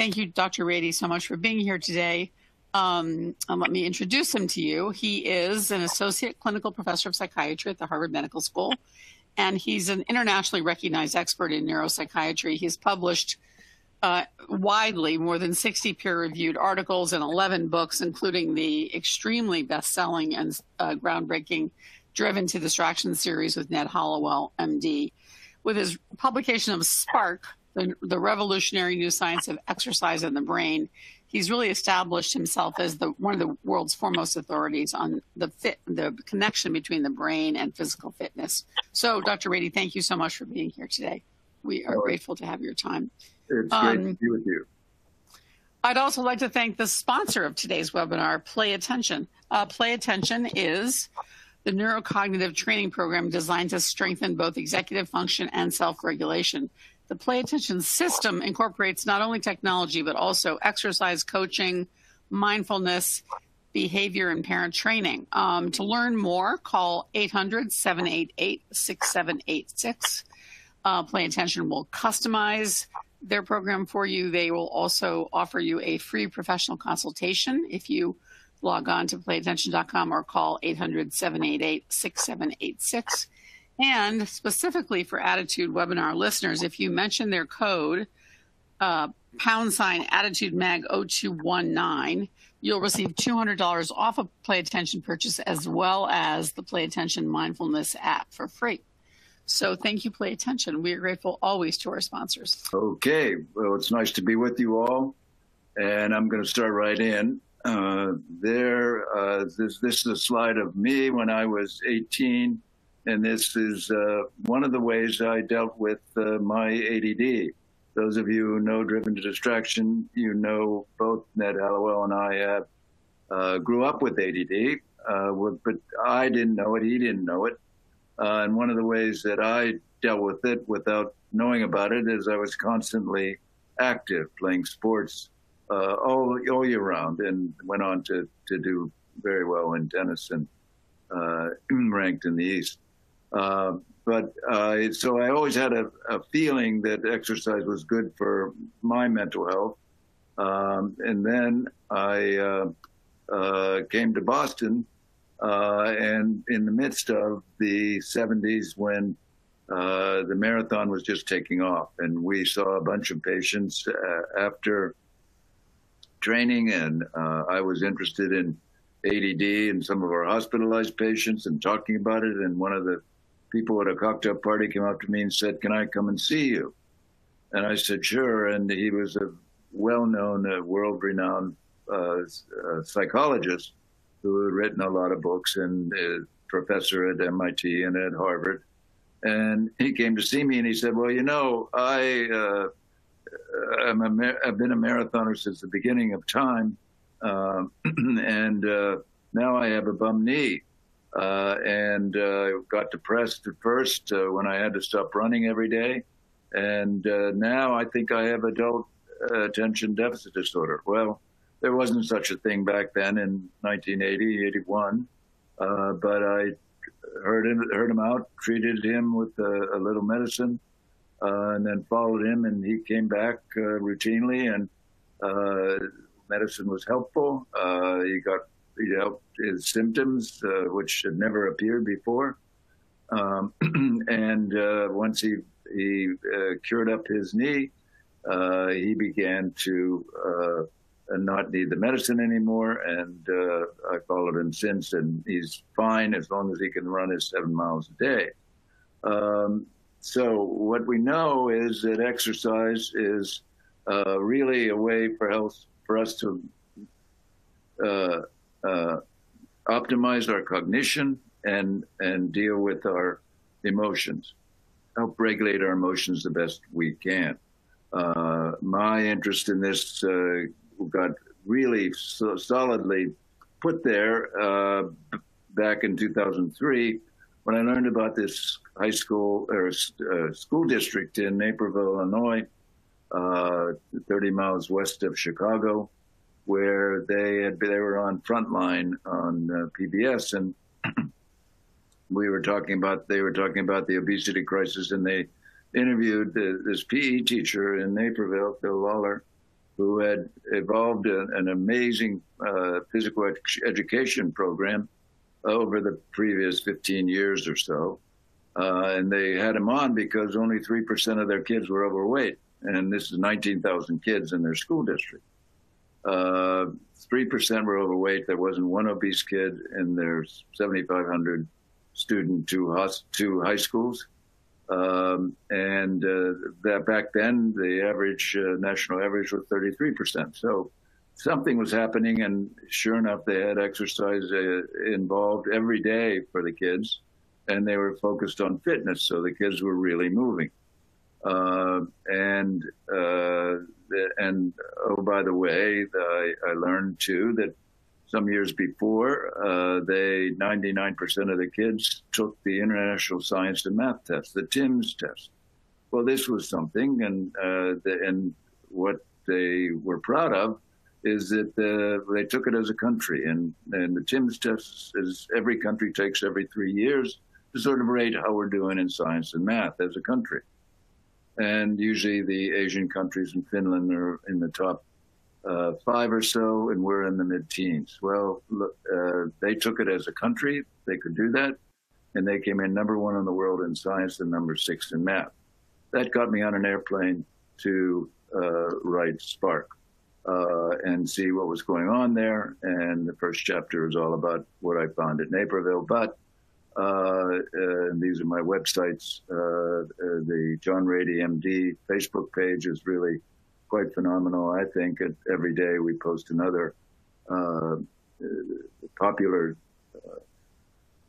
thank you, Dr. Ratey, so much for being here today. And let me introduce him to you. He is an associate clinical professor of psychiatry at the Harvard Medical School, and he's an internationally recognized expert in neuropsychiatry. He's published widely more than 60 peer-reviewed articles and 11 books, including the extremely best-selling and groundbreaking Driven to Distraction series with Ned Hollowell, MD. With his publication of Spark, the revolutionary new science of exercise in the brain, he's really established himself as one of the world's foremost authorities on the connection between the brain and physical fitness. So, Dr. Ratey, thank you so much for being here today. We are grateful to have your time. It's great to be with you. I'd also like to thank the sponsor of today's webinar, Play Attention. Play Attention is the neurocognitive training program designed to strengthen both executive function and self-regulation. The Play Attention system incorporates not only technology, but also exercise coaching, mindfulness, behavior, and parent training. To learn more, call 800-788-6786. Play Attention will customize their program for you. They will also offer you a free professional consultation if you log on to playattention.com or call 800-788-6786. And specifically for Attitude webinar listeners, if you mention their code, #AttitudeMag0219, you'll receive $200 off a Play Attention purchase, as well as the Play Attention Mindfulness app for free. So thank you, Play Attention. We are grateful always to our sponsors. Okay. Well, it's nice to be with you all. And I'm going to start right in. This is a slide of me when I was 18. And this is one of the ways I dealt with my ADD. Those of you who know Driven to Distraction, you know both Ned Hollowell and I grew up with ADD, but I didn't know it, he didn't know it. And one of the ways that I dealt with it without knowing about it is I was constantly active, playing sports all year round, and went on to do very well in tennis and ranked in the East. So I always had a feeling that exercise was good for my mental health. And then I came to Boston, and in the midst of the 70s when the marathon was just taking off, and we saw a bunch of patients after training, and I was interested in ADD and some of our hospitalized patients and talking about it. And one of the people at a cocktail party came up to me and said, "Can I come and see you?" And I said, "Sure." And he was a well-known, world-renowned psychologist who had written a lot of books, and a professor at MIT and at Harvard. And he came to see me and he said, "Well, you know, I've been a marathoner since the beginning of time, and now I have a bum knee. And got depressed at first when I had to stop running every day. And now I think I have adult attention deficit disorder." Well, there wasn't such a thing back then in 1980, 81. But I heard him out, treated him with a little medicine, and then followed him, and he came back routinely, and medicine was helpful. He helped his symptoms, which had never appeared before. And once he cured up his knee, he began to not need the medicine anymore. And I followed him since, and he's fine as long as he can run his 7 miles a day. So what we know is that exercise is really a way for us to optimize our cognition and deal with our emotions, help regulate our emotions the best we can. My interest in this got really solidly put there back in 2003 when I learned about this high school or school district in Naperville, Illinois, 30 miles west of Chicago, where they were on Frontline on PBS, and they were talking about the obesity crisis, and they interviewed this PE teacher in Naperville, Phil Lawler, who had evolved an amazing physical education program over the previous 15 years or so. And they had him on because only 3% of their kids were overweight. And this is 19,000 kids in their school district. 3% were overweight. There wasn't one obese kid in their 7,500 student two high schools. That back then, the average, national average was 33%. So something was happening, and sure enough, they had exercise involved every day for the kids, and they were focused on fitness, so the kids were really moving. Oh, by the way, I learned too that some years before, 99% of the kids took the International Science and Math test, the TIMSS test. Well, this was something, and what they were proud of is that they took it as a country, and the TIMSS test is every country takes every 3 years to sort of rate how we're doing in science and math as a country. And usually the Asian countries and Finland are in the top 5 or so, and we're in the mid-teens. Well, look, they took it as a country. They could do that, and they came in #1 in the world in science and #6 in math. That got me on an airplane to write Spark and see what was going on there. And the first chapter is all about what I found at Naperville. But and these are my websites. The John Ratey, MD Facebook page is really quite phenomenal. I think every day we post another popular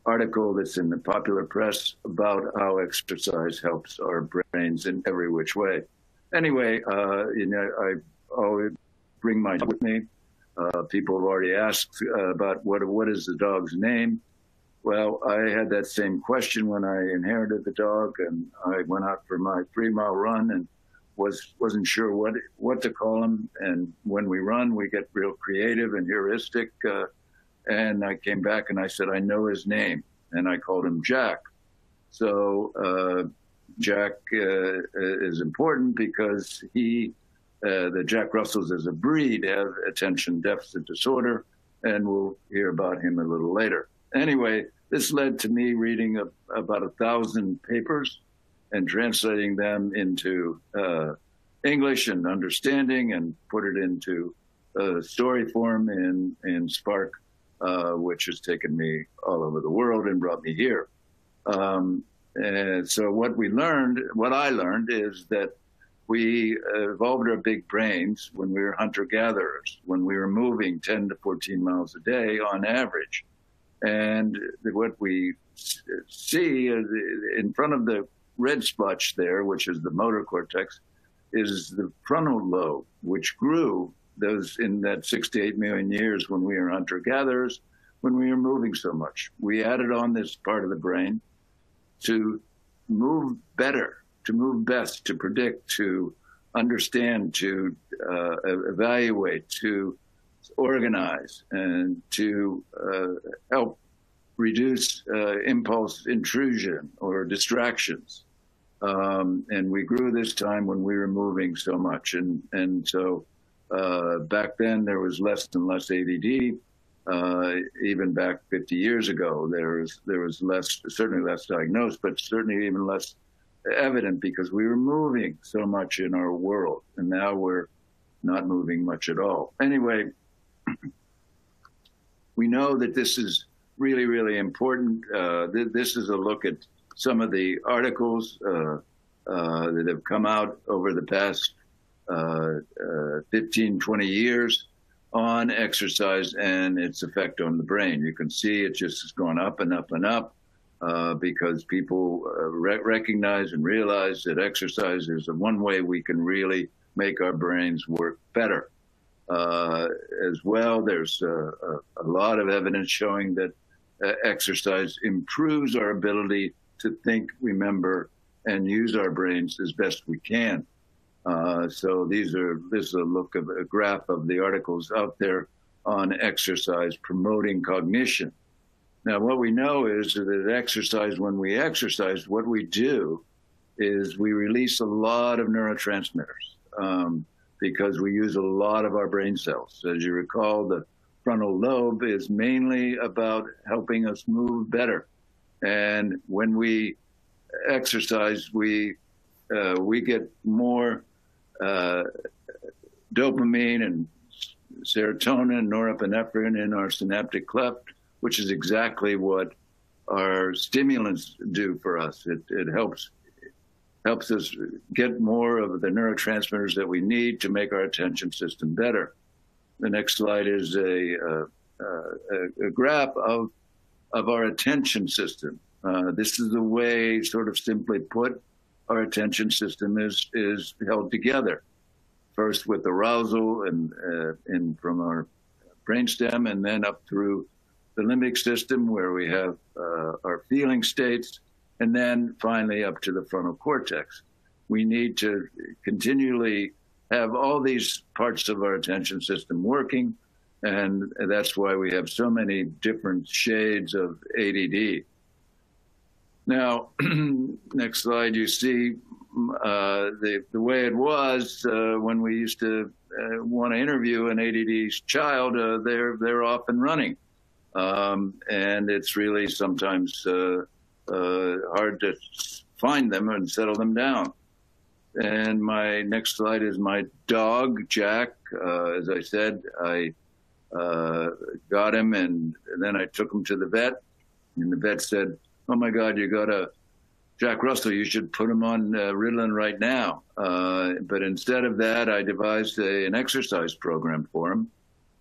article that's in the popular press about how exercise helps our brains in every which way. Anyway, I always bring my dog with me. People have already asked about what is the dog's name. Well, I had that same question when I inherited the dog, and I went out for my 3-mile run and wasn't sure what to call him. And when we run, we get real creative and heuristic. And I came back and I said, I know his name, and I called him Jack. So Jack is important because the Jack Russells as a breed have attention deficit disorder, and we'll hear about him a little later. Anyway, this led to me reading about 1,000 papers and translating them into English and understanding, and put it into story form in Spark, which has taken me all over the world and brought me here. And so what I learned is that we evolved our big brains when we were hunter-gatherers, when we were moving 10 to 14 miles a day on average. And what we see in front of the red splotch there, which is the motor cortex, is the frontal lobe, which grew in that 6 to 8 million years when we were hunter-gatherers, when we were moving so much. We added on this part of the brain to move better, to move best, to predict, to understand, to evaluate, to organize, and to help reduce impulse intrusion or distractions. And we grew this time when we were moving so much. And so back then there was less and less ADD. Even back 50 years ago, there was less, certainly less diagnosed, but certainly even less evident, because we were moving so much in our world, and now we're not moving much at all. Anyway, we know that this is really, really important. This is a look at some of the articles that have come out over the past 15, 20 years on exercise and its effect on the brain. You can see it just has gone up and up and up because people recognize and realize that exercise is one way we can really make our brains work better. As well, there's a lot of evidence showing that exercise improves our ability to think, remember, and use our brains as best we can. So this is a graph of the articles out there on exercise promoting cognition. Now, what we know is that exercise, when we exercise, what we do is we release a lot of neurotransmitters. because we use a lot of our brain cells. As you recall, the frontal lobe is mainly about helping us move better. And when we exercise, we get more dopamine and serotonin, norepinephrine in our synaptic cleft, which is exactly what our stimulants do for us. It helps us get more of the neurotransmitters that we need to make our attention system better. The next slide is a graph of our attention system. This is the way, sort of simply put, our attention system is held together. First with arousal and from our brainstem, and then up through the limbic system where we have our feeling states, and then finally up to the frontal cortex. We need to continually have all these parts of our attention system working, and that's why we have so many different shades of ADD. Now, next slide, you see the way it was when we used to want to interview an ADD child. They're off and running, and it's really sometimes hard to find them and settle them down. And my next slide is my dog, Jack. As I said, I got him, and then I took him to the vet, and the vet said, "Oh my God, you got a Jack Russell, you should put him on Ritalin right now." But instead of that, I devised an exercise program for him.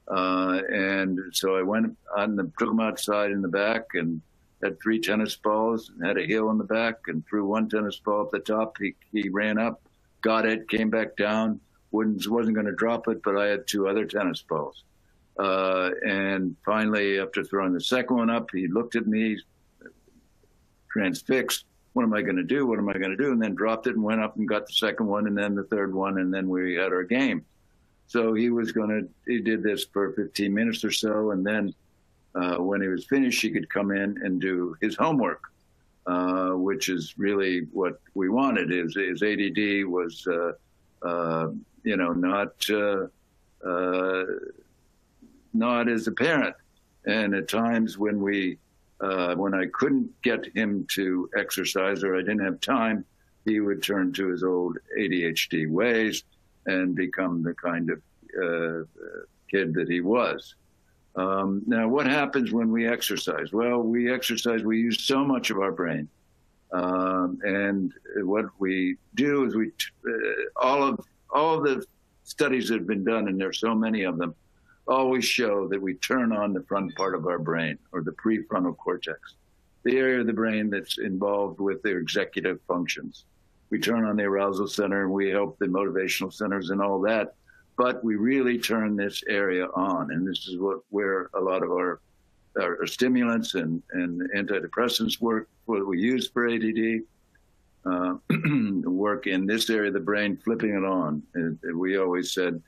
And so I went on and took him outside in the back and had 3 tennis balls and had a hill in the back and threw 1 tennis ball up the top. He ran up, got it, came back down, wasn't going to drop it, but I had 2 other tennis balls. And finally, after throwing the second one up, he looked at me, transfixed. What am I going to do? What am I going to do? And then dropped it and went up and got the second one and then the third one, and then we had our game. So he did this for 15 minutes or so, and then when he was finished, he could come in and do his homework, which is really what we wanted. His ADD was, not as apparent. And at times when I couldn't get him to exercise or I didn't have time, he would turn to his old ADHD ways and become the kind of kid that he was. Now, what happens when we exercise? Well, we use so much of our brain. And what we do is all of the studies that have been done, and there's so many of them, always show that we turn on the front part of our brain, or the prefrontal cortex, the area of the brain that's involved with their executive functions. We turn on the arousal center and we help the motivational centers and all that, but we really turn this area on. And this is where a lot of our stimulants and antidepressants work, what we use for ADD, work in this area of the brain, flipping it on. And we always said,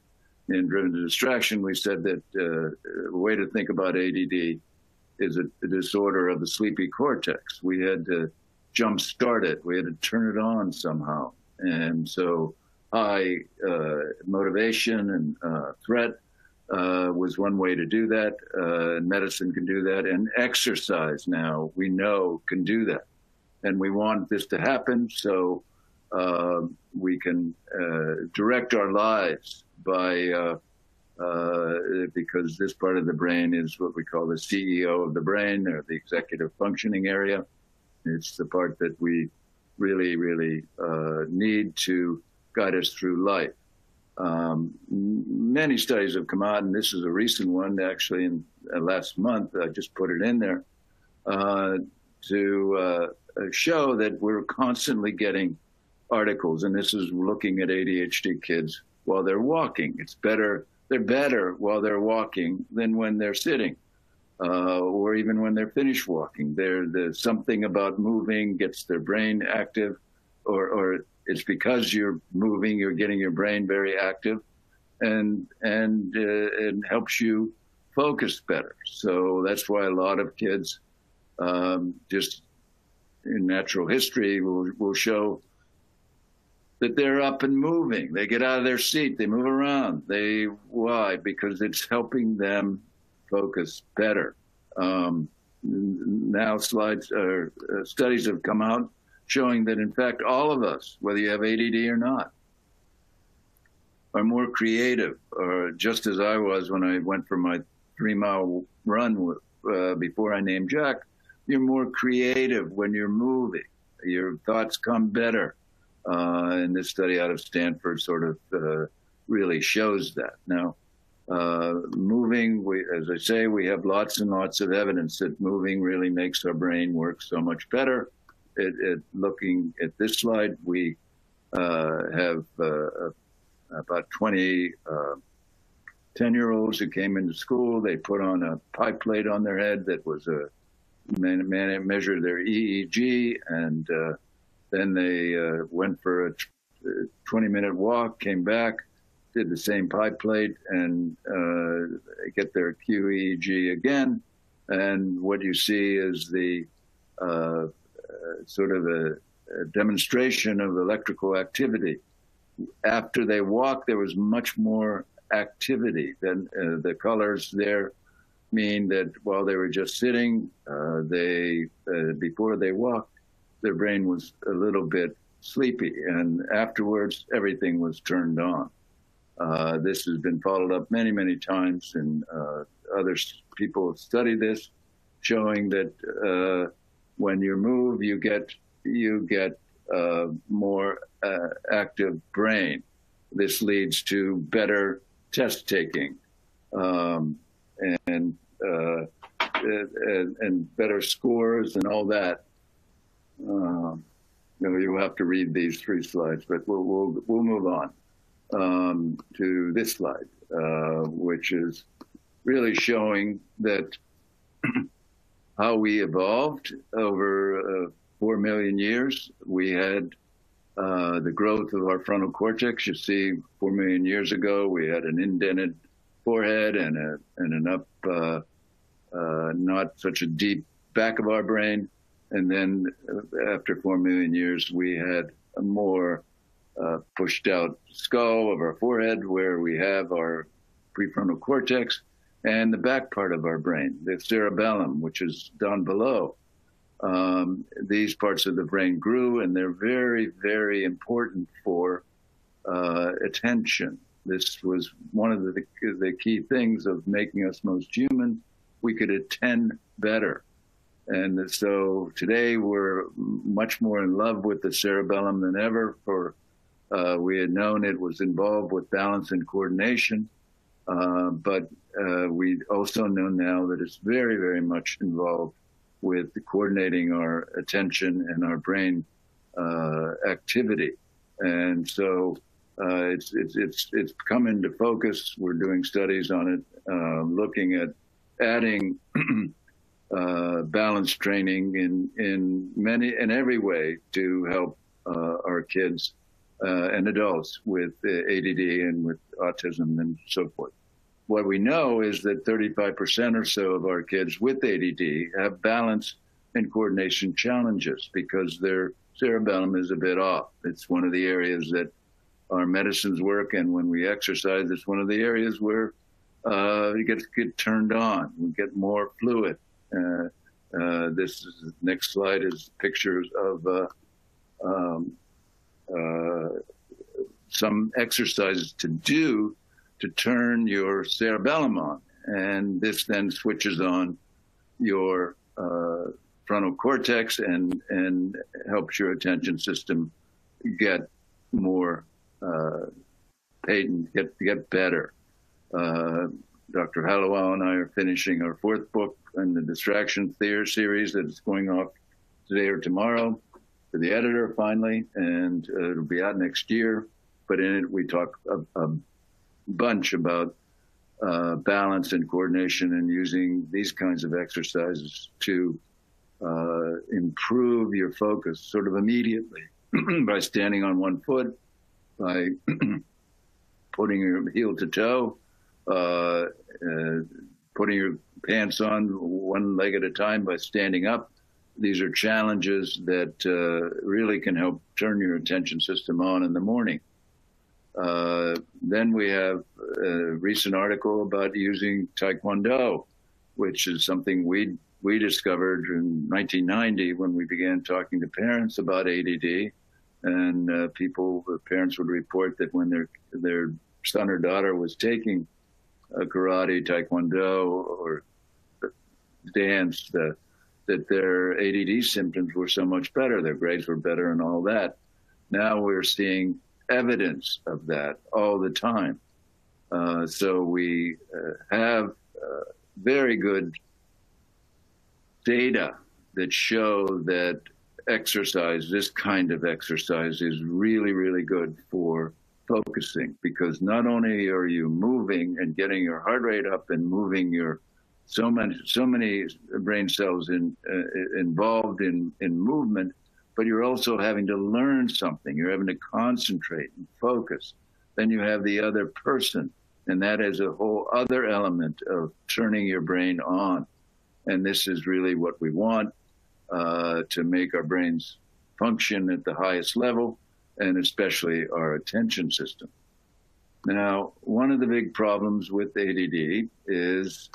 in Driven to Distraction, we said that a way to think about ADD is a disorder of the sleepy cortex. We had to jumpstart it. We had to turn it on somehow. And so high motivation and threat was one way to do that. Medicine can do that. And exercise now, we know, can do that. And we want this to happen so we can direct our lives by, because this part of the brain is what we call the CEO of the brain, or the executive functioning area. It's the part that we really, really need to guide us through life. Many studies have come out, and this is a recent one, actually, in last month. I just put it in there to show that we're constantly getting articles, and this is looking at ADHD kids while they're walking. They're better while they're walking than when they're sitting, or even when they're finished walking. There's something about moving gets their brain active, or it's because you're moving, you're getting your brain very active, and it helps you focus better. So that's why a lot of kids, just in natural history, will show that they're up and moving. They get out of their seat, they move around. Why? Because it's helping them focus better. Now studies have come out showing that, in fact, all of us, whether you have ADD or not, are more creative, or just as I was when I went for my 3-mile run before I named Jack. You're more creative when you're moving. Your thoughts come better. And this study out of Stanford sort of really shows that. Now, moving, as I say, we have lots and lots of evidence that moving really makes our brain work so much better. Looking at this slide, we have about 20 10-year-olds who came into school. They put on a pie plate on their head that was measured their EEG, and then they went for a 20-minute walk, came back, did the same pie plate, and get their QEEG again. And what you see is the sort of a demonstration of electrical activity. After they walked, there was much more activity. Then the colors there mean that while they were just sitting, before they walked, their brain was a little bit sleepy, and afterwards everything was turned on. This has been followed up many, many times, and other people have studied this, showing that when you move, you get more active brain. This leads to better test taking and better scores and all that. You'll have to read these 3 slides, but we'll move on to this slide, which is really showing that how we evolved over 4 million years. We had the growth of our frontal cortex. You see, 4 million years ago, we had an indented forehead and an up, not such a deep back of our brain. And then after 4 million years, we had a more pushed out skull of our forehead, where we have our prefrontal cortex and the back part of our brain, the cerebellum, which is down below. These parts of the brain grew, and they're very, very important for attention. This was one of the key things of making us most human. We could attend better. And so today we're much more in love with the cerebellum than ever. We had known it was involved with balance and coordination, but we also know now that it's very, very much involved with coordinating our attention and our brain activity. And so it's come into focus. We're doing studies on it, looking at adding balance training in every way to help our kids and adults with ADD and with autism and so forth. What we know is that 35% or so of our kids with ADD have balance and coordination challenges because their cerebellum is a bit off. It's one of the areas that our medicines work, and when we exercise, it's one of the areas where it get turned on. We get more fluid. Next slide is pictures of some exercises to do to turn your cerebellum on. And this then switches on your frontal cortex and helps your attention system get more patent, get better. Dr. Hallowell and I are finishing our 4th book in the Distraction Theory series that is going off today or tomorrow to the editor finally, and it'll be out next year. But in it, we talk a bunch about balance and coordination and using these kinds of exercises to improve your focus sort of immediately by standing on one foot, by putting your heel to toe, putting your pants on one leg at a time by standing up, these are challenges that really can help turn your attention system on in the morning. Then we have a recent article about using Taekwondo, which is something we discovered in 1990 when we began talking to parents about ADD. And parents would report that when their son or daughter was taking karate, Taekwondo, or dance, that their ADD symptoms were so much better, their grades were better and all that. Now we're seeing evidence of that all the time. So we have very good data that show that exercise, this kind of exercise, is really, really good for focusing, because not only are you moving and getting your heart rate up and moving your so many brain cells involved in movement, but you're also having to learn something. You're having to concentrate and focus. Then you have the other person, and that is a whole other element of turning your brain on. And this is really what we want to make our brains function at the highest level, and especially our attention system. Now, one of the big problems with ADD is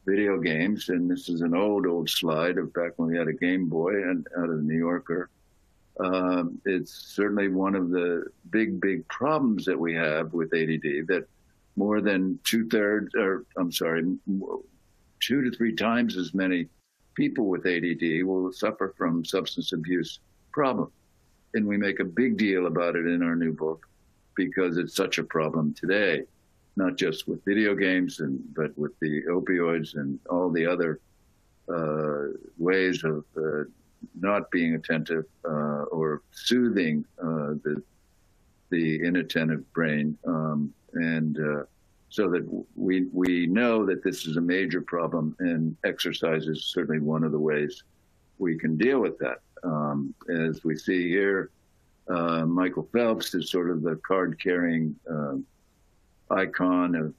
video games, and this is an old slide of back when we had a Game Boy and out of the New Yorker. It's certainly one of the big problems that we have with ADD, that more than 2 to 3 times as many people with ADD will suffer from substance abuse problem. And we make a big deal about it in our new book because it's such a problem today, not just with video games, but with the opioids and all the other ways of not being attentive or soothing the inattentive brain. So that we know that this is a major problem, and exercise is certainly one of the ways we can deal with that. As we see here, Michael Phelps is sort of the card-carrying icon of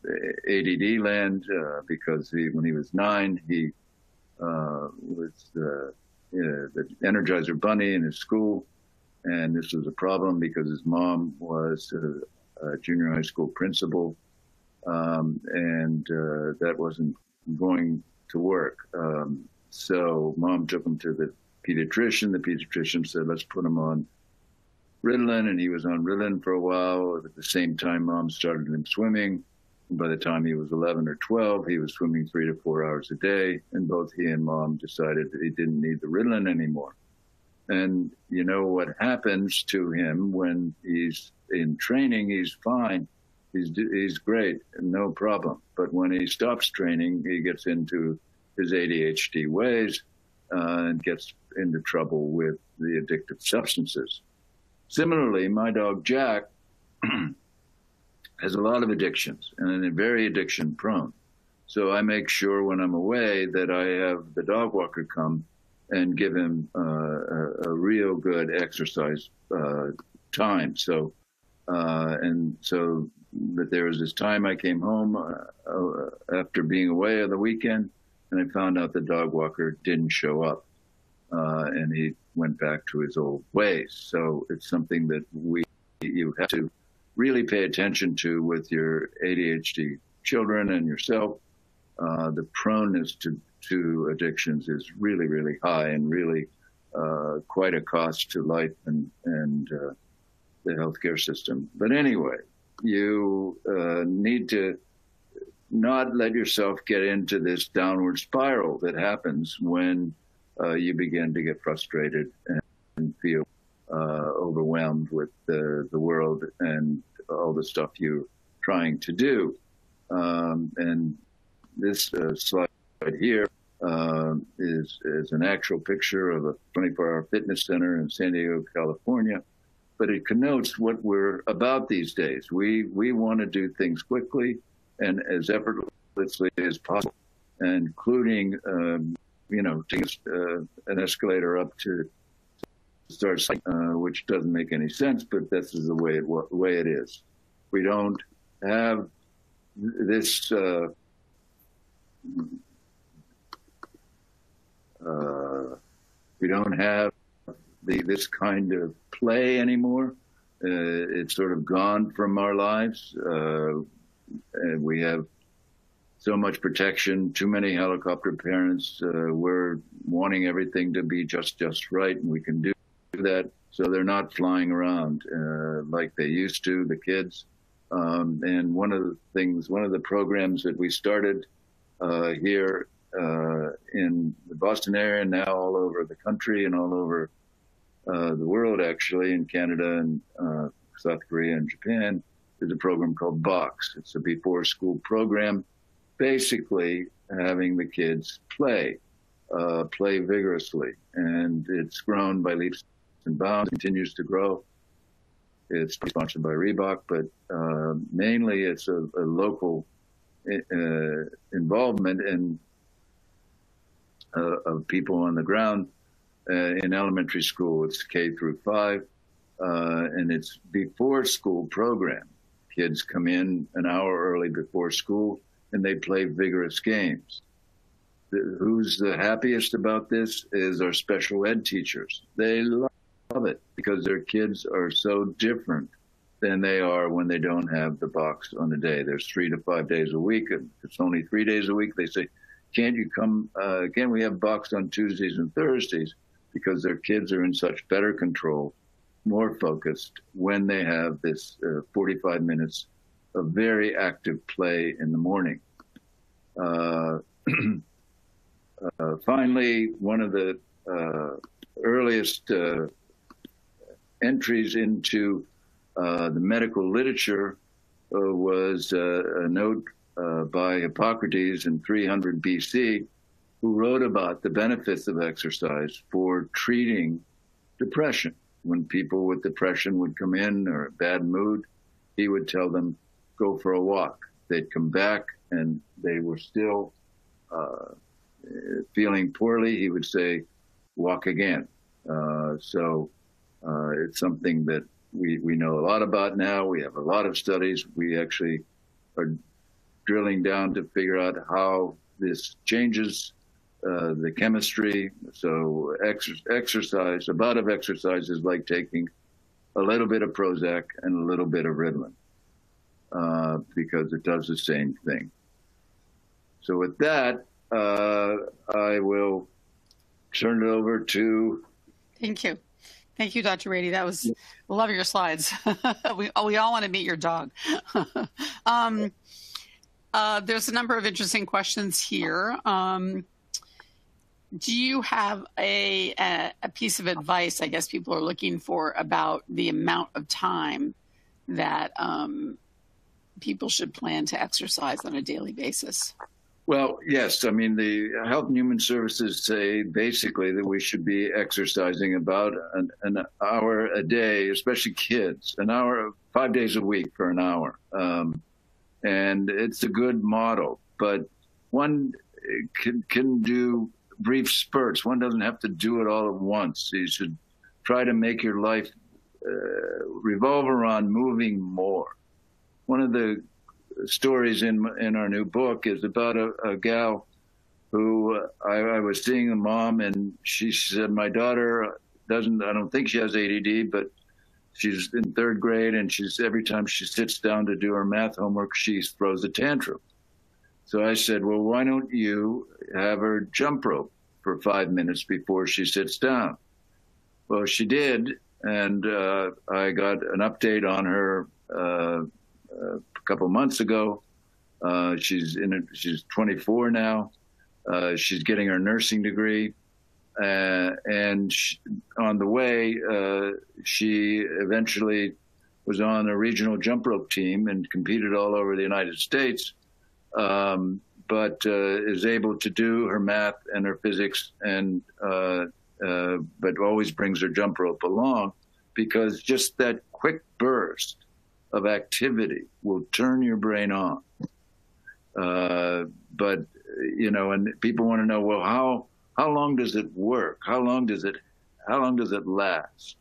ADD land, because when he was 9, he was the Energizer Bunny in his school, and this was a problem because his mom was a junior high school principal, and that wasn't going to work. So mom took him to the pediatrician. The pediatrician said, let's put him on Ritalin, and he was on Ritalin for a while. At the same time, mom started him swimming. By the time he was 11 or 12, he was swimming 3 to 4 hours a day, and both he and mom decided that he didn't need the Ritalin anymore. And you know what happens to him when he's in training? He's fine. He's great, no problem. But when he stops training, he gets into his ADHD ways and gets into trouble with the addictive substances. Similarly, my dog Jack has a lot of addictions and is very addiction prone. So I make sure when I'm away that I have the dog walker come and give him a real good exercise time. So but there was this time I came home after being away on the weekend, and I found out the dog walker didn't show up, and he went back to his old ways. So it's something that you have to really pay attention to with your ADHD children and yourself. The proneness to addictions is really, really high, and really quite a cost to life and the healthcare system. But anyway, you need to not let yourself get into this downward spiral that happens when you begin to get frustrated and feel overwhelmed with the world and all the stuff you're trying to do. And this slide right here is an actual picture of a 24-hour fitness center in San Diego, California. But it connotes what we're about these days. We want to do things quickly and as effortlessly as possible, including, taking an escalator up to start, which doesn't make any sense, but this is the way it is. We don't have this We don't have this kind of play anymore. It's sort of gone from our lives. And we have so much protection, too many helicopter parents. We're wanting everything to be just right, and we can do that. So they're not flying around like they used to, the kids. And one of the programs that we started here in the Boston area, now all over the country and all over the world, actually, in Canada and South Korea and Japan, is a program called BOX. It's a before school program, basically having the kids play vigorously. And it's grown by leaps and bounds, continues to grow. It's sponsored by Reebok, but mainly it's a local involvement of people on the ground in elementary school. It's K through 5, and it's before school program. Kids come in an hour early before school, and they play vigorous games. Who's the happiest about this is our special ed teachers. They love it because their kids are so different than they are when they don't have the box on the day. There's 3 to 5 days a week, and it's only 3 days a week. They say, can't you come, can we have box on Tuesdays and Thursdays? Because their kids are in such better control, more focused when they have this 45 minutes of very active play in the morning. Finally, one of the earliest entries into the medical literature was a note by Hippocrates in 300 BC, who wrote about the benefits of exercise for treating depression. When people with depression would come in or a bad mood, he would tell them, go for a walk. They'd come back and they were still feeling poorly. He would say, walk again. So it's something that we know a lot about now. We have a lot of studies. We actually are drilling down to figure out how this changes the chemistry. So exercise, a bout of exercise is like taking a little bit of Prozac and a little bit of Ritalin because it does the same thing. So with that, I will turn it over to... Thank you. Thank you, Dr. Ratey. That was, love your slides. we all want to meet your dog. There's a number of interesting questions here. Do you have a piece of advice, I guess people are looking for, about the amount of time that people should plan to exercise on a daily basis? Well, yes. I mean, the Health and Human Services say basically that we should be exercising about an hour a day, especially kids, an hour, 5 days a week for an hour. And it's a good model, but one can do brief spurts. One doesn't have to do it all at once. You should try to make your life revolve around moving more. One of the stories in our new book is about a gal who I was seeing a mom, and she said, my daughter I don't think she has ADD, but she's in 3rd grade, and every time she sits down to do her math homework, she throws a tantrum. So I said, well, why don't you have her jump rope for 5 minutes before she sits down? Well, she did, and I got an update on her a couple months ago. She's 24 now. She's getting her nursing degree. And on the way, she eventually was on a regional jump rope team and competed all over the United States, but is able to do her math and her physics, and but always brings her jump rope along, because just that quick burst of activity will turn your brain on. But, you know, and people want to know, well, how long does it work? How long does it last?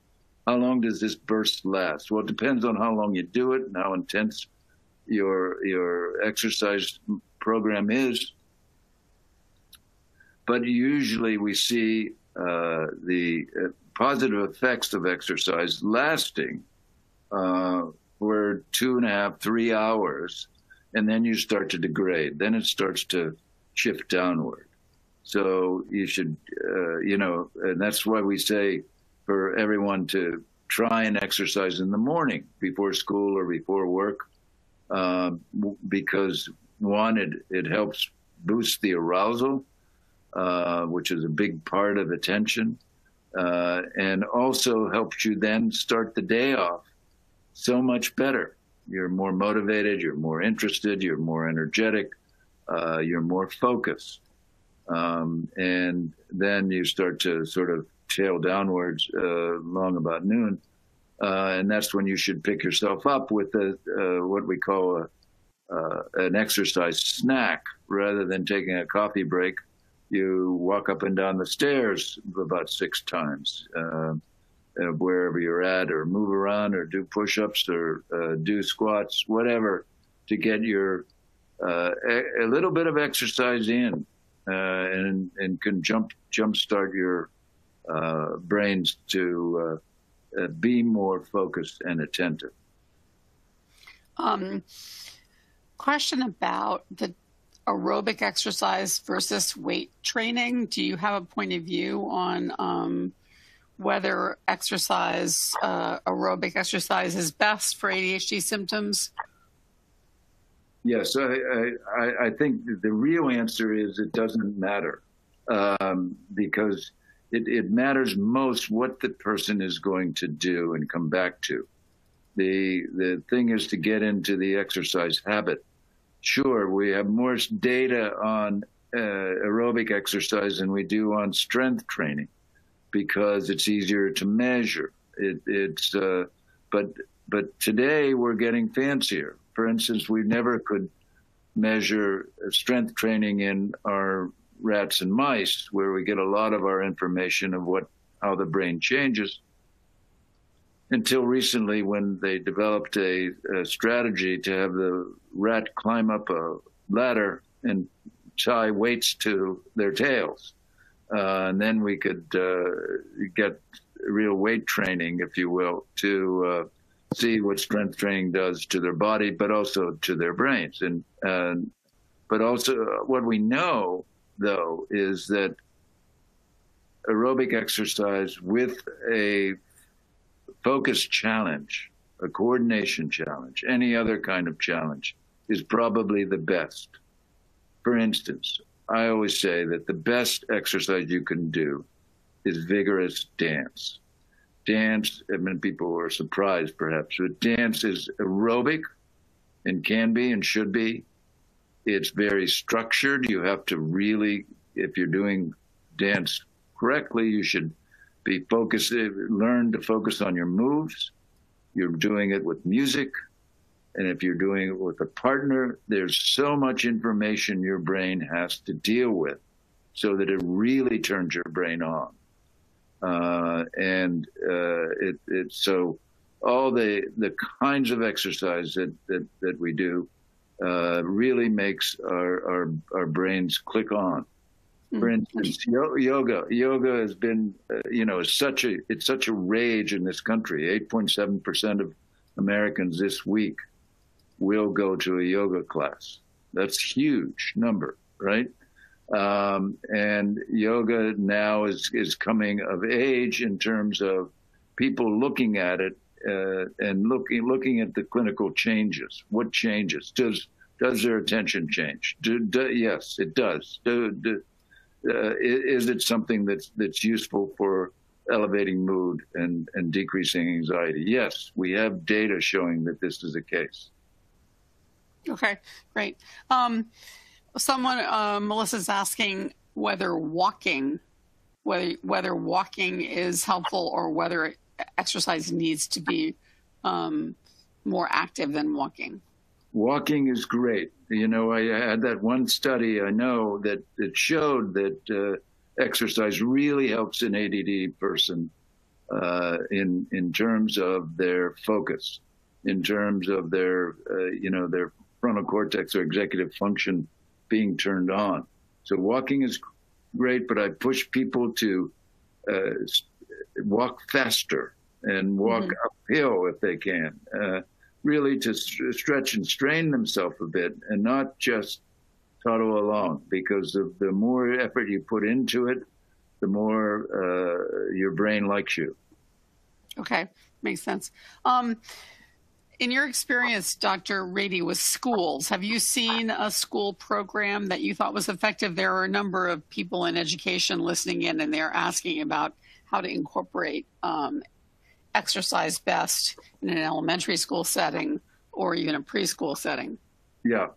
How long does this burst last? Well, it depends on how long you do it and how intense your exercise program is. but usually we see the positive effects of exercise lasting for 2.5, 3 hours, and then you start to degrade. Then it starts to shift downward. So you should, and that's why we say for everyone to try and exercise in the morning before school or before work, because one, it helps boost the arousal, which is a big part of attention, and also helps you then start the day off so much better. You're more motivated, you're more interested, you're more energetic, you're more focused. And then you start to sort of tail downwards long about noon. And that's when you should pick yourself up with what we call an exercise snack. Rather than taking a coffee break, you walk up and down the stairs about 6 times, wherever you're at, or move around, or do push-ups, or do squats, whatever, to get your a little bit of exercise in, and can jumpstart your brains to be more focused and attentive. Question about the aerobic exercise versus weight training. Do you have a point of view on whether aerobic exercise is best for ADHD symptoms? Yes, I think the real answer is it doesn't matter, because it matters most what the person is going to do and come back to. The thing is to get into the exercise habit. Sure, we have more data on aerobic exercise than we do on strength training, because it's easier to measure. But today we're getting fancier. For instance, we never could measure strength training in our rats and mice, where we get a lot of our information of how the brain changes, until recently, when they developed a strategy to have the rat climb up a ladder and tie weights to their tails. And then we could get real weight training, if you will, to see what strength training does to their body, but also to their brains. But also what we know, though, is that aerobic exercise with a focus challenge, a coordination challenge, any other kind of challenge, is probably the best. For instance, I always say that the best exercise you can do is vigorous dance. Dance, I mean, people are surprised perhaps, but dance is aerobic and can be and should be. It's very structured. You have to really, if you're doing dance correctly, you should be focused, learn to focus on your moves. You're doing it with music. And if you're doing it with a partner, there's so much information your brain has to deal with so that it really turns your brain on. So all the kinds of exercise that we do really makes our brains click on. For instance, yoga has been, it's such a rage in this country. 8.7% of Americans this week will go to a yoga class. That's a huge number, right? And yoga now is coming of age in terms of people looking at it and looking at the clinical changes. What changes? Does their attention change? Yes, it does. Is it something that's useful for elevating mood and decreasing anxiety? Yes, we have data showing that this is the case. Okay, great. Melissa's asking whether walking is helpful, or whether exercise needs to be more active than walking. Walking is great. I had that one study I know that showed that exercise really helps an ADD person in terms of their focus, in terms of their frontal cortex or executive function being turned on. So walking is great, but I push people to walk faster and walk uphill if they can, really to stretch and strain themselves a bit and not just toddle along, because the more effort you put into it, the more your brain likes you. Okay, makes sense. In your experience, Dr. Ratey, with schools, have you seen a school program that you thought was effective? There are a number of people in education listening in, and they're asking about how to incorporate exercise best in an elementary school setting or even a preschool setting. Yeah.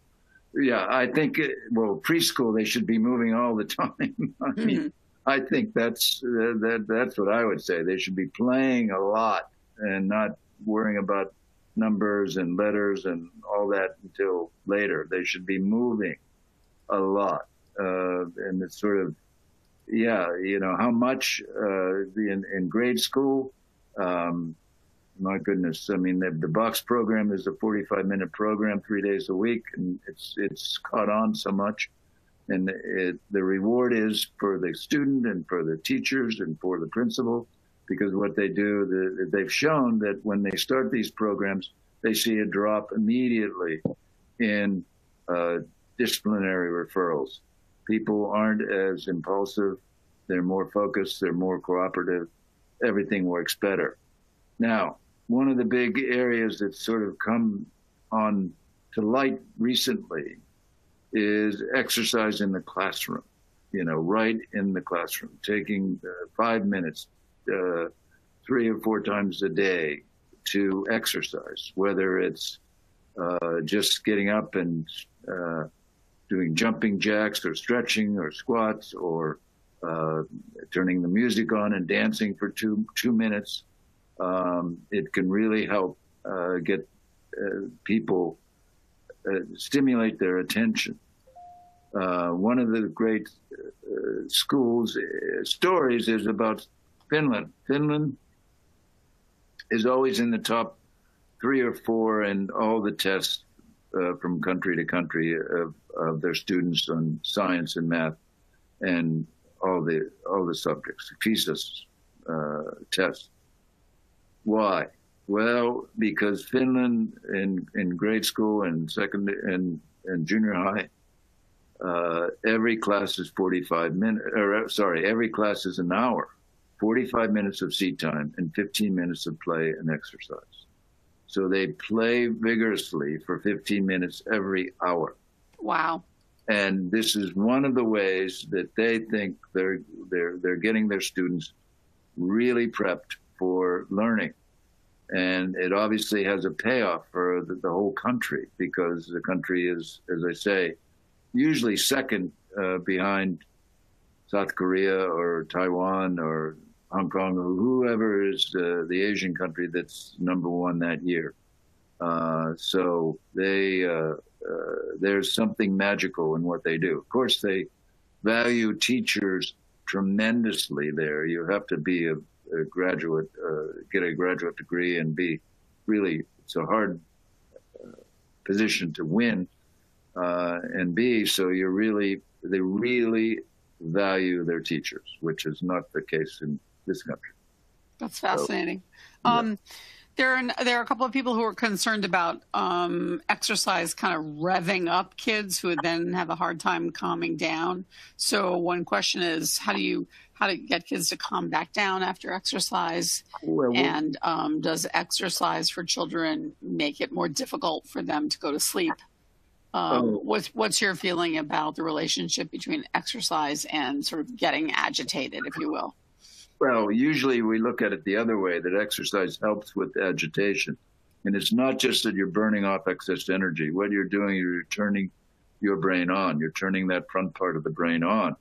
I think, preschool, they should be moving all the time. I mean, I think that's what I would say. They should be playing a lot and not worrying about numbers and letters and all that until later. They should be moving a lot. And it's sort of, how much in grade school, my goodness. I mean, the box program is a 45-minute program, 3 days a week, and it's caught on so much. And the reward is for the student and for the teachers and for the principal, because what they do, they've shown that when they start these programs, they see a drop immediately in disciplinary referrals. People aren't as impulsive. They're more focused. They're more cooperative. Everything works better. Now, one of the big areas that's sort of come on to light recently is exercise in the classroom, right in the classroom, taking 5 minutes, 3 or 4 times a day to exercise, whether it's just getting up and doing jumping jacks or stretching or squats or turning the music on and dancing for two minutes. It can really help get people, stimulate their attention. One of the great stories is about Finland. Finland is always in the top 3 or 4 in all the tests from country to country of their students on science and math and all the subjects, PISA tests. Why? Well, because Finland in grade school and and junior high, every class is 45 minutes, every class is an hour, 45 minutes of seat time and 15 minutes of play and exercise. So they play vigorously for 15 minutes every hour. Wow. And this is one of the ways that they think they're getting their students really prepped for learning. And it obviously has a payoff for the whole country, because the country is, as I say, usually second behind South Korea or Taiwan or Hong Kong or whoever is the Asian country that's number 1 that year. So there's something magical in what they do. Of course, they value teachers tremendously there. You have to be a graduate, get a graduate degree and be really, it's a hard position to win and be. So they really value their teachers, which is not the case in this country. That's fascinating. So, yeah. There are a couple of people who are concerned about exercise kind of revving up kids who would then have a hard time calming down. So one question is, how to get kids to calm back down after exercise? And does exercise for children make it more difficult for them to go to sleep? What's your feeling about the relationship between exercise and sort of getting agitated, if you will? Well, usually we look at it the other way, that exercise helps with agitation. And it's not just that you're burning off excess energy. What you're doing, you're turning your brain on. You're turning that front part of the brain on.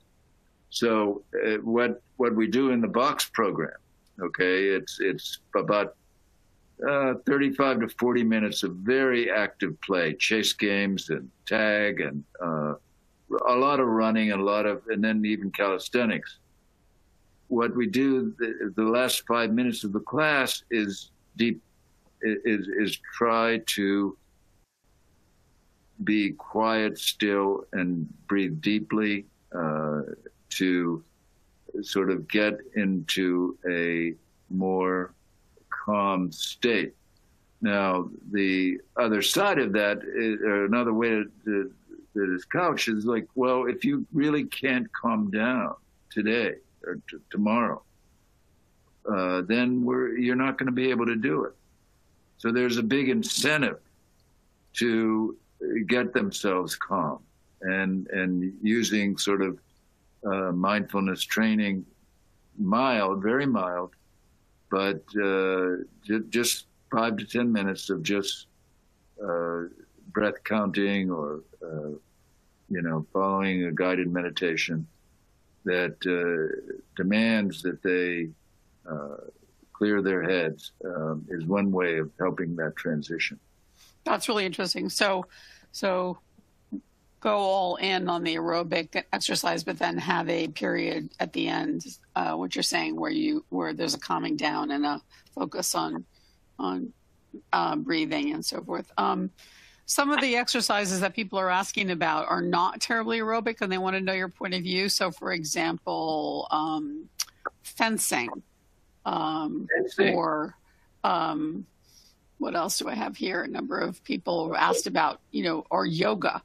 So what we do in the box program, okay, it's about 35 to 40 minutes of very active play, chase games and tag and a lot of running and then even calisthenics. What we do the last 5 minutes of the class is try to be quiet, still, and breathe deeply, to sort of get into a more calm state. Now, the other side of that, or another way that is couched is like, well, if you really can't calm down today or tomorrow, then you're not going to be able to do it. So there's a big incentive to get themselves calm, and using sort of mindfulness training, mild, very mild, but just 5 to 10 minutes of just breath counting, or following a guided meditation that demands that they clear their heads, is one way of helping that transition. That's really interesting. So go all in on the aerobic exercise, but then have a period at the end, what you're saying, where there's a calming down and a focus on breathing and so forth. Some of the exercises that people are asking about are not terribly aerobic, and they want to know your point of view. So, for example, fencing, or what else do I have here? A number of people have asked about, or yoga.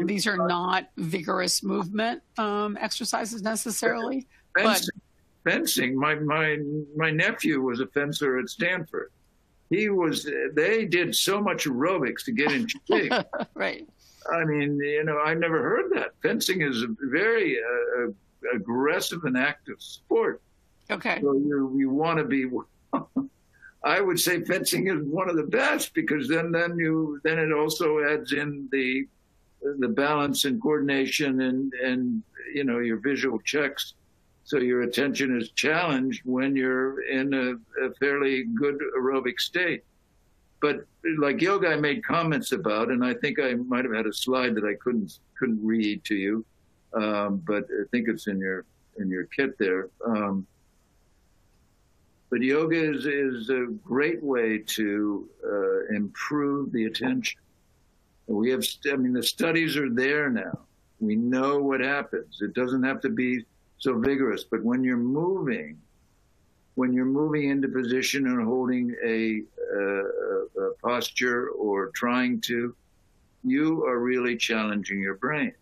These are not vigorous movement exercises necessarily. Fencing. My nephew was a fencer at Stanford. They did so much aerobics to get in shape. Right. I mean, I never heard that. Fencing is a very aggressive and active sport. Okay. So you want to be. I would say fencing is one of the best, because then it also adds in the balance and coordination and your visual checks. So your attention is challenged when you're in a fairly good aerobic state. But like yoga, I made comments about, and I think I might have had a slide that I couldn't read to you, but I think it's in your kit there. But yoga is a great way to improve the attention. The studies are there now. We know what happens. It doesn't have to be so vigorous, but when you're moving into position and holding a posture or trying to, you are really challenging your brain.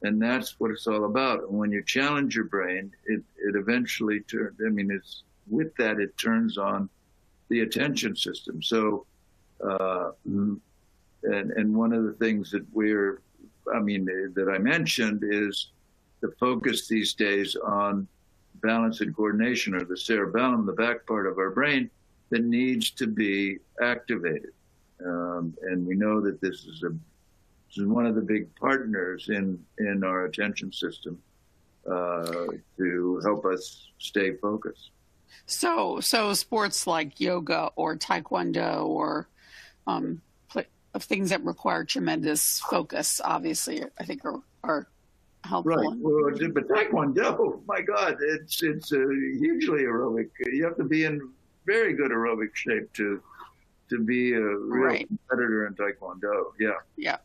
And that's what it's all about. And when you challenge your brain, it eventually with that, it turns on the attention system. So, and one of the things that that I mentioned is the focus these days on balance and coordination, or the cerebellum, the back part of our brain, that needs to be activated. And we know that this is one of the big partners in our attention system to help us stay focused. So sports like yoga or Taekwondo or things that require tremendous focus, obviously, I think are helpful. Right. Well, but Taekwondo, my God, it's hugely aerobic. You have to be in very good aerobic shape to be a real competitor in Taekwondo. Yeah. Yeah.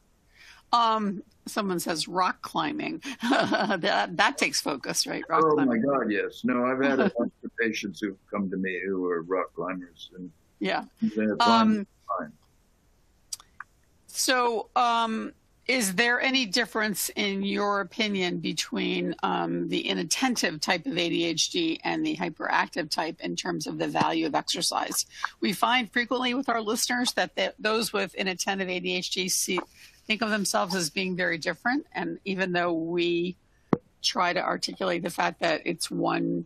Someone says rock climbing. that takes focus, right? Rock climbing. My God, yes. No, I've had a bunch of patients who've come to me who are rock climbers, and yeah. Fine. So, is there any difference, in your opinion, between the inattentive type of ADHD and the hyperactive type in terms of the value of exercise? We find frequently with our listeners that those with inattentive ADHD think of themselves as being very different. And even though we try to articulate the fact that it's one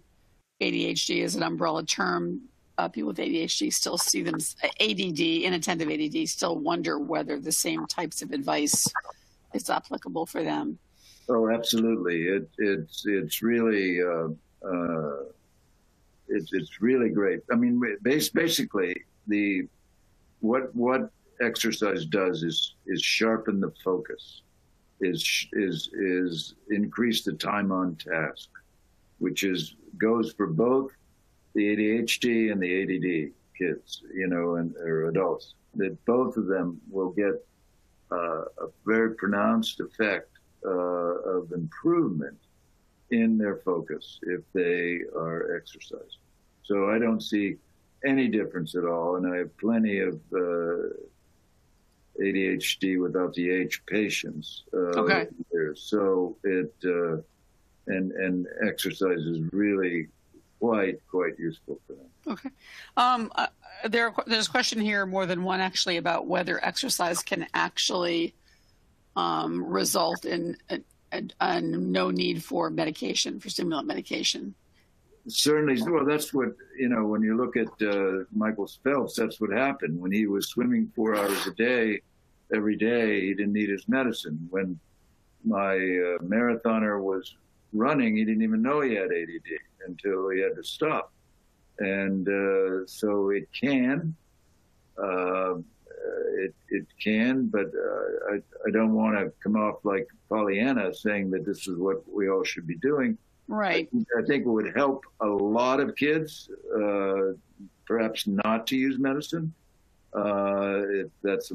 ADHD as an umbrella term, people with ADHD still see them, inattentive ADD, still wonder whether the same types of advice is applicable for them. Oh, absolutely. It's really it's really great. I mean, basically what exercise does is sharpen the focus, is increase the time on task, which goes for both the ADHD and the ADD kids, or adults, that both of them will get a very pronounced effect of improvement in their focus if they are exercising. So I don't see any difference at all. And I have plenty of ADHD without the H patients. Okay. So it, and exercise is really quite useful for them. Okay. There's a question here, more than one actually, about whether exercise can actually result in no need for medication, for stimulant medication. Certainly. Well, that's what, when you look at Michael Phelps, that's what happened. When he was swimming 4 hours a day, every day, he didn't need his medicine. When my marathoner was running, he didn't even know he had ADD until he had to stop. And so it can, it can, but I don't want to come off like Pollyanna saying that this is what we all should be doing. Right. I think it would help a lot of kids, perhaps not to use medicine, if that's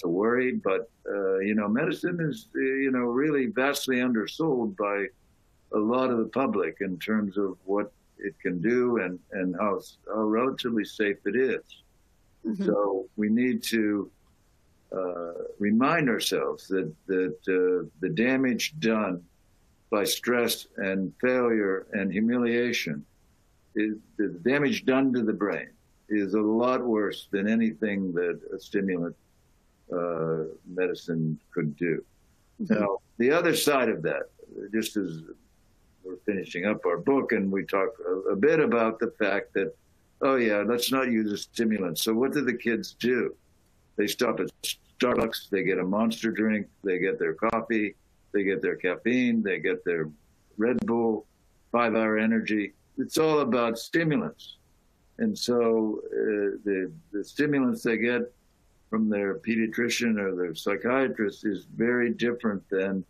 a worry. But medicine is really vastly undersold by a lot of the public in terms of what it can do and how relatively safe it is. Mm-hmm. So we need to remind ourselves that the damage done by stress and failure and humiliation, the damage done to the brain is a lot worse than anything that a stimulant medicine could do. Mm-hmm. Now, the other side of that, just as we're finishing up our book, and we talk a bit about the fact that, oh yeah, let's not use a stimulant. So what do the kids do? They stop at Starbucks, they get a Monster drink, they get their coffee, they get their caffeine, they get their Red Bull, 5-hour energy. It's all about stimulants. And so the stimulants they get from their pediatrician or their psychiatrist is very different than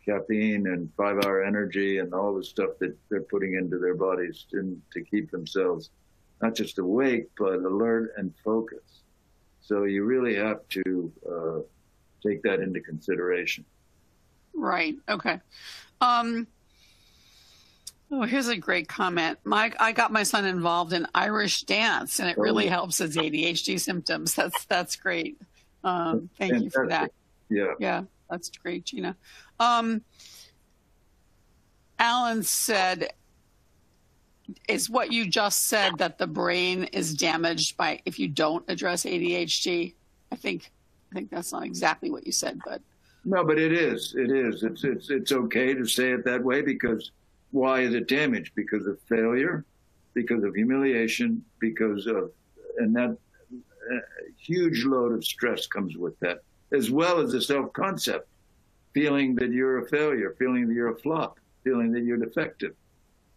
caffeine and 5-hour energy and all the stuff that they're putting into their bodies to keep themselves not just awake, but alert and focused. So you really have to take that into consideration. Right. Okay. Oh, here's a great comment. I got my son involved in Irish dance, and it really helps his ADHD symptoms. That's great. Thank you for that. Yeah. Yeah, that's great, Gina. Alan said, is what you just said that the brain is damaged by if you don't address ADHD? I think that's not exactly what you said, but. No, but it is. It is. It's okay to say it that way, because why is it damaged? Because of failure, because of humiliation, and that huge load of stress comes with that, as well as the self-concept, feeling that you're a failure, feeling that you're a flop, feeling that you're defective.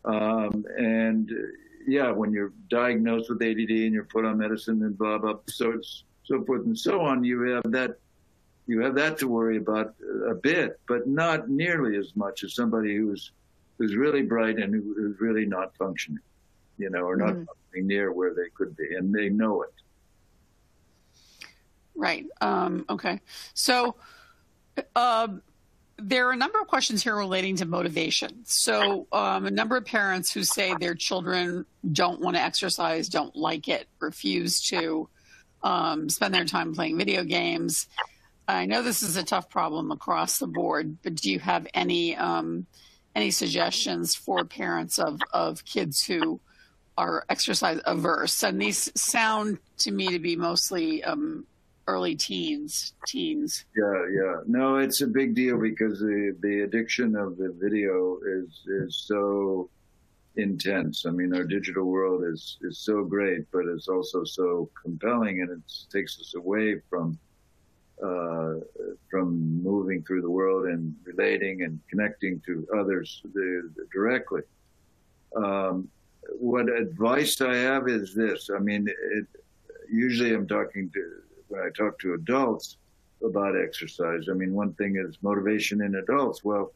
And yeah, when you're diagnosed with ADD and you're put on medicine and blah, blah, so forth and so on, you have that to worry about a bit, but not nearly as much as somebody who's really bright and who's really not functioning, or not functioning near where they could be, and they know it. Right. Okay. So there are a number of questions here relating to motivation. So a number of parents who say their children don't want to exercise, don't like it, refuse to spend their time playing video games. I know this is a tough problem across the board, but do you have any suggestions for parents of kids who are exercise averse? And these sound to me to be mostly early teens. Yeah. No, it's a big deal because the addiction of the video is so intense. I mean, our digital world is so great, but it's also so compelling, and it takes us away from moving through the world and relating and connecting to others directly. What advice I have is this. I mean, usually when I talk to adults about exercise, I mean, one thing is motivation in adults. Well,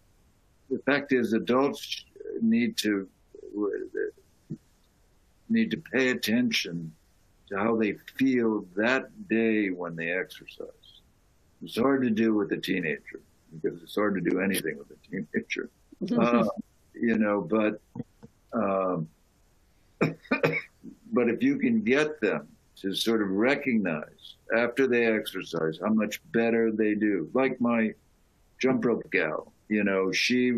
the fact is adults need to pay attention to how they feel that day when they exercise. It's hard to do with a teenager, because it's hard to do anything with a teenager. but but if you can get them to sort of recognize after they exercise how much better they do, like my jump rope gal, she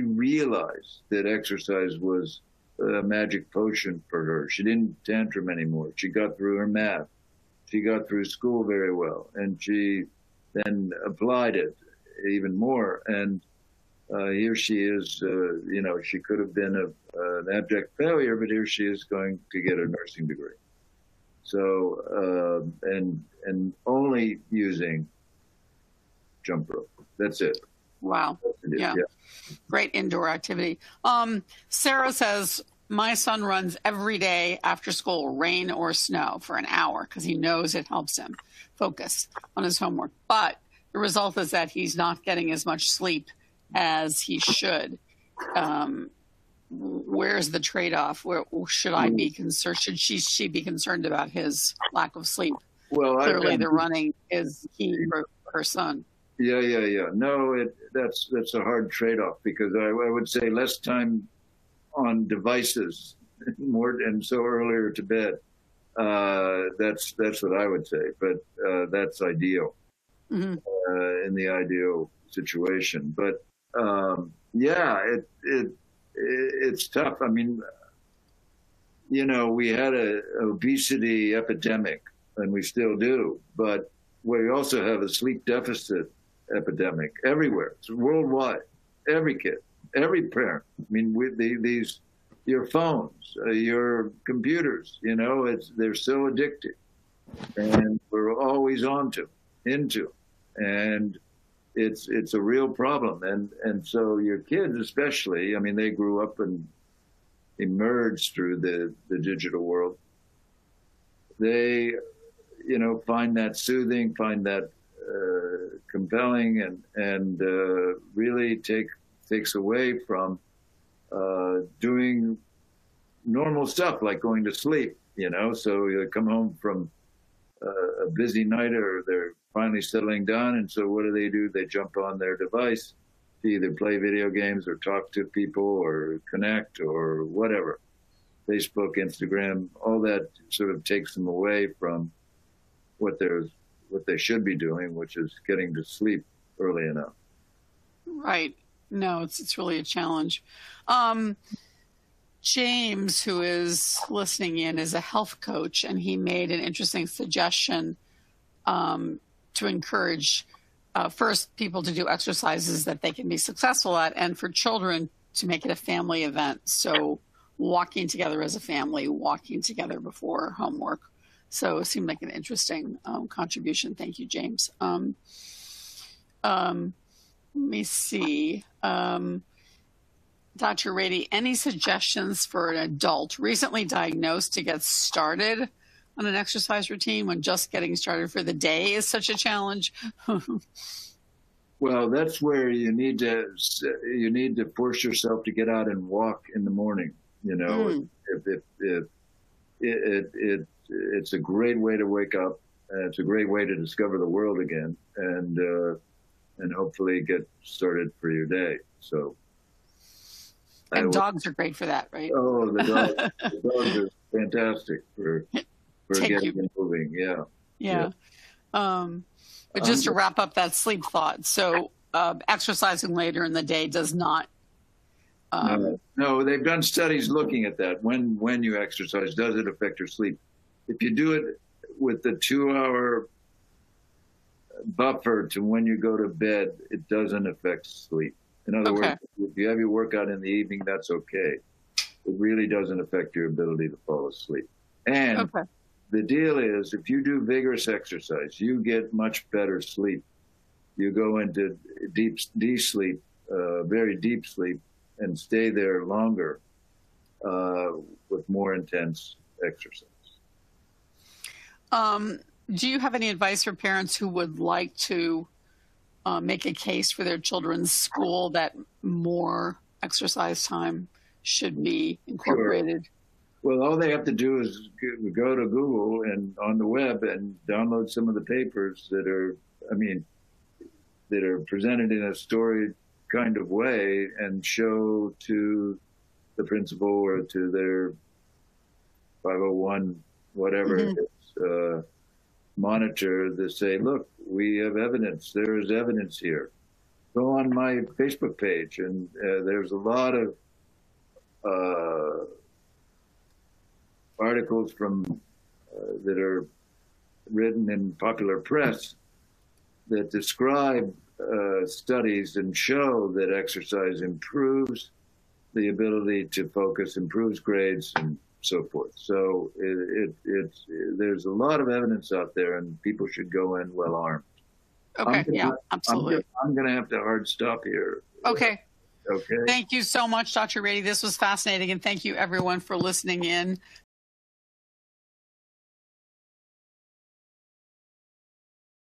realized that exercise was a magic potion for her. She didn't tantrum anymore. She got through her math. She got through school very well, and she then applied it even more. And here she is, she could have been an abject failure, but here she is going to get a nursing degree. So, and only using jump rope. That's it. Wow. Yeah. Great indoor activity. Sarah says, my son runs every day after school, rain or snow, for an hour because he knows it helps him focus on his homework. But the result is that he's not getting as much sleep as he should. Where's the trade-off? Where should I be concerned? Should she be concerned about his lack of sleep? Well, clearly the running is key for her son. Yeah. No, that's a hard trade-off, because I would say less time on devices, more, and so earlier to bed. That's what I would say, but that's ideal in the ideal situation. But it's tough. I mean, we had an obesity epidemic, and we still do, but we also have a sleep deficit epidemic everywhere. It's worldwide. Every kid, every parent. I mean, your phones, your computers, they're so addictive, and we're always into, and it's a real problem. And so your kids, especially, I mean, they grew up and emerged through the digital world. They, find that soothing, find that compelling, and really takes away from doing normal stuff like going to sleep, so you come home from a busy night, or they're finally settling down, and so what do? They jump on their device to either play video games or talk to people or connect or whatever. Facebook, Instagram, all that sort of takes them away from what they should be doing, which is getting to sleep early enough. Right. No, it's really a challenge. James, who is listening in, is a health coach, and he made an interesting suggestion to encourage first people to do exercises that they can be successful at, and for children to make it a family event. So walking together as a family, walking together before homework. So it seemed like an interesting contribution. Thank you, James. Let me see. Dr. Ratey, any suggestions for an adult recently diagnosed to get started on an exercise routine when just getting started for the day is such a challenge? Well, that's where you need to force yourself to get out and walk in the morning. It's a great way to wake up. It's a great way to discover the world again, and hopefully get started for your day. So. And dogs are great for that, right? Oh, the dogs are fantastic for getting you moving. Yeah. But just to wrap up that sleep thought, so exercising later in the day does not. No, they've done studies looking at that. When you exercise, does it affect your sleep? If you do it with the 2-hour buffer to when you go to bed, it doesn't affect sleep. In other words, if you have your workout in the evening, that's okay. It really doesn't affect your ability to fall asleep. And the deal is, if you do vigorous exercise, you get much better sleep. You go into deep sleep, very deep sleep, and stay there longer with more intense exercise. Do you have any advice for parents who would like to make a case for their children's school that more exercise time should be incorporated? Sure. Well, all they have to do is go to Google and on the web and download some of the papers that are presented in a story kind of way and show to the principal or to their 501, whatever it is, monitor to say, look, we have evidence. There is evidence here. Go on my Facebook page, and there's a lot of articles from that are written in popular press that describe studies and show that exercise improves the ability to focus, improves grades, and so forth. So there's a lot of evidence out there, and people should go in well armed. Okay, yeah, absolutely. I'm going to have to hard stop here. Okay. Okay. Thank you so much, Dr. Ratey. This was fascinating, and thank you, everyone, for listening in